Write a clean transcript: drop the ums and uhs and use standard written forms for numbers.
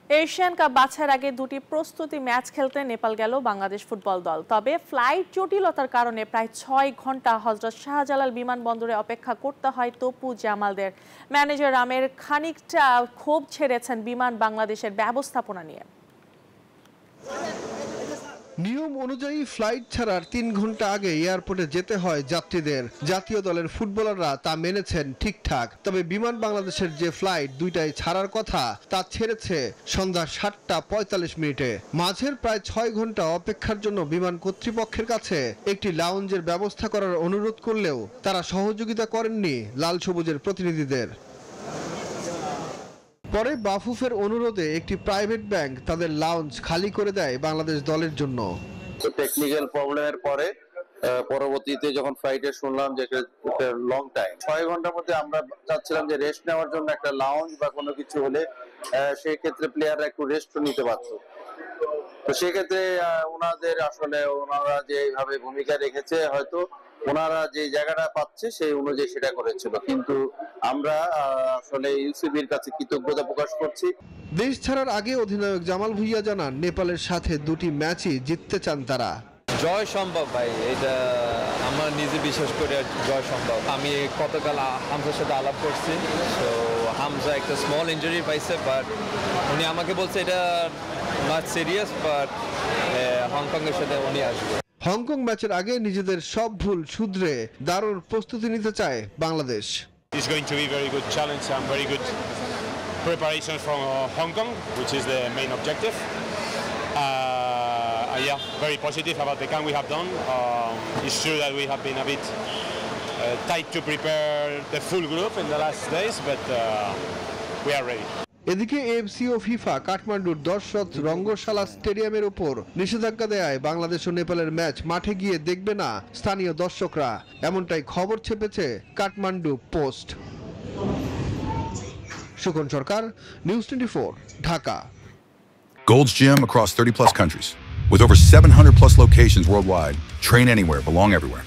Asian cup বাছাইয়ের আগে দুটি প্রস্তুতি ম্যাচ খেলতে নেপাল গেল বাংলাদেশ ফুটবল দল। তবে ফ্লাইট জটিলতার কারণে প্রায় 6 ঘন্টা হযরত শাহজালাল বিমানবন্দরে অপেক্ষা করতে হয় তপু জামালদের। ম্যানেজার আমের খানিকটা ক্ষোভ ছেড়েছেন বিমান বাংলাদেশের ব্যবস্থাপনা নিয়ে। নিয়ম অনুযায়ী ফ্লাইট ছাড়ার 3 ঘন্টা আগে এয়ারপোর্টে যেতে হয় যাত্রীদের। জাতীয় দলের ফুটবলাররা তা মেনেছেন ঠিকঠাক। তবে বিমান বাংলাদেশের যে ফ্লাইট দুইটায় ছাড়ার কথা তা ছেড়েছে সন্ধ্যা 7:45 মাঝের প্রায় 6 ঘন্টা অপেক্ষার জন্য বিমান কর্তৃপক্ষের কাছে একটি লাউঞ্জের ব্যবস্থা করার অনুরোধ করলেও তারা সহযোগিতা করেননি লাল সবুজের প্রতিনিধিদের। পরে বাফুফের অনুরোধে একটি প্রাইভেট ব্যাংক তাদের লাউঞ্জ খালি করে দেয় বাংলাদেশ দলের জন্য। টেকনিক্যাল প্রবলেমের পরে পরবর্তীতে যখন ফ্লাইটে শুনলাম যে একটা লং টাইম 6 ঘন্টার মধ্যে আমরা চাচ্ছিলাম যে রেস্ট নেওয়ার জন্য একটা লাউঞ্জ বা কোনো কিছু হলে সেই ক্ষেত্রে প্লেয়াররা একটু রেস্ট নিতে পারত। তো সেক্ষেত্রে ওনারা যেভাবে ভূমিকা রেখেছে হয়তো ওনারা যে জায়গাটা পাচ্ছে সেই অনুযায়ী সেটা করেছিল, কিন্তু আমরা আসলে ইউসিবির কাছে কৃতজ্ঞতা প্রকাশ করছি। দেশ ছাড়ার আগে অধিনায়ক জামাল ভুঁইয়া জানান নেপালের সাথে দুটি ম্যাচই জিততে চান তারা। জয় সম্ভব ভাই, এটা আমার নিজে বিশ্বাস করে জয় সম্ভব। আমি গতকাল হামজার সাথে আলাপ করছি, তো হামজা একটা স্মল ইনজুরি পাইছে, বাট উনি আমাকে বলছে এটা নট সিরিয়াস, বাট হংকংয়ের সাথে উনি আসবে। হংকং ম্যাচের আগে নিজেদের সব ভুল শুধরে দারুণ প্রস্তুতি নিতে চায় Bangladesh. It's going to be very good challenge and very good preparation from Hong Kong, which is the main objective. Yeah, very positive about the camp we have done. It's true that we have been a bit tight to prepare the full group in the last days, but we are ready. এদিকে AFC ও FIFA কাঠমান্ডুর দর্শক রঙ্গশালা স্টেডিয়ামের উপর নিষেধাজ্ঞা দেয় বাংলাদেশ ও নেপালের match মাঠে গিয়ে দেখবে না স্থানীয় দর্শকরা, এমনটাই খবর ছেপেছে Kathmandu Post. Sukhan Sarkar, news 24, Dhaka. Gold's Gym across 30+ countries with over 700+ locations worldwide. Train anywhere, belong everywhere.